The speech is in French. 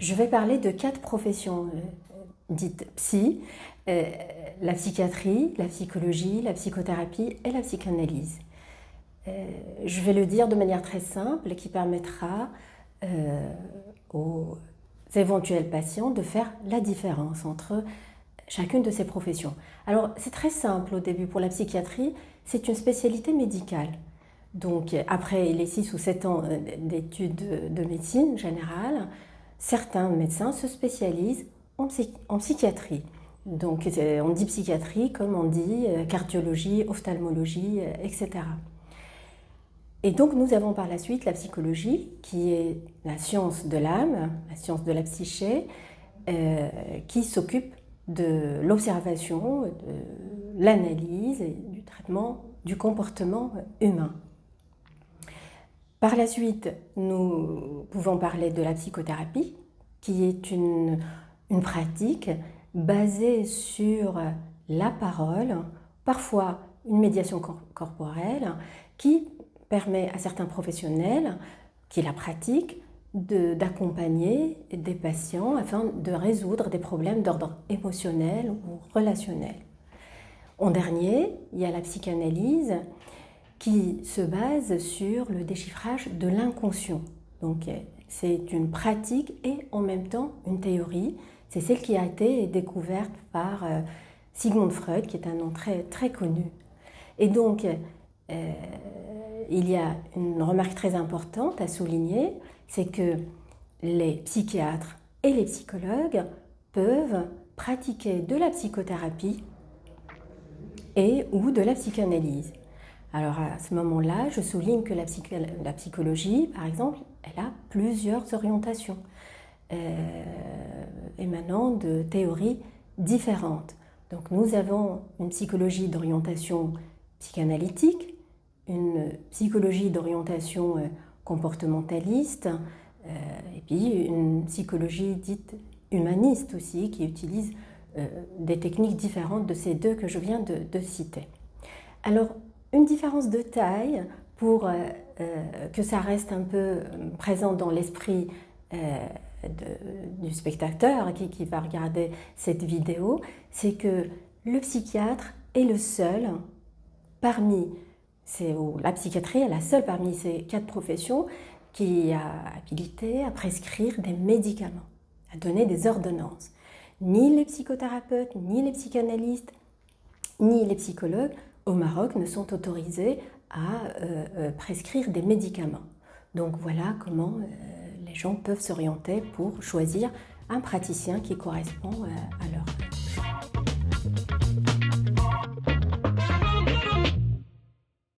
Je vais parler de 4 professions dites psy, la psychiatrie, la psychologie, la psychothérapie et la psychanalyse. Je vais le dire de manière très simple et qui permettra aux éventuels patients de faire la différence entre chacune de ces professions. Alors c'est très simple au début. Pour la psychiatrie, c'est une spécialité médicale. Donc après les 6 ou 7 ans d'études de médecine générale, certains médecins se spécialisent en psychiatrie. Donc on dit psychiatrie comme on dit cardiologie, ophtalmologie, etc. Et donc nous avons par la suite la psychologie, qui est la science de l'âme, la science de la psyché, qui s'occupe de l'observation, de l'analyse et du traitement du comportement humain. Par la suite, nous pouvons parler de la psychothérapie, qui est une pratique basée sur la parole, parfois une médiation corporelle, qui permet à certains professionnels qui la pratiquent d'accompagner des patients afin de résoudre des problèmes d'ordre émotionnel ou relationnel. En dernier, il y a la psychanalyse qui se base sur le déchiffrage de l'inconscient. Donc c'est une pratique et en même temps une théorie. C'est celle qui a été découverte par Sigmund Freud, qui est un nom très connu. Et donc, il y a une remarque très importante à souligner, c'est que les psychiatres et les psychologues peuvent pratiquer de la psychothérapie et ou de la psychanalyse. Alors à ce moment-là, je souligne que la psychologie, par exemple, elle a plusieurs orientations émanant de théories différentes. Donc nous avons une psychologie d'orientation psychanalytique, une psychologie d'orientation comportementaliste, et puis une psychologie dite humaniste aussi, qui utilise des techniques différentes de ces deux que je viens de citer. Alors, une différence de taille pour que ça reste un peu présent dans l'esprit du spectateur qui va regarder cette vidéo, c'est que le psychiatre est le seul la psychiatrie est la seule parmi ces 4 professions qui a habilité à prescrire des médicaments, à donner des ordonnances. Ni les psychothérapeutes, ni les psychanalystes, ni les psychologues au Maroc ne sont autorisés à prescrire des médicaments. Donc voilà comment les gens peuvent s'orienter pour choisir un praticien qui correspond à leur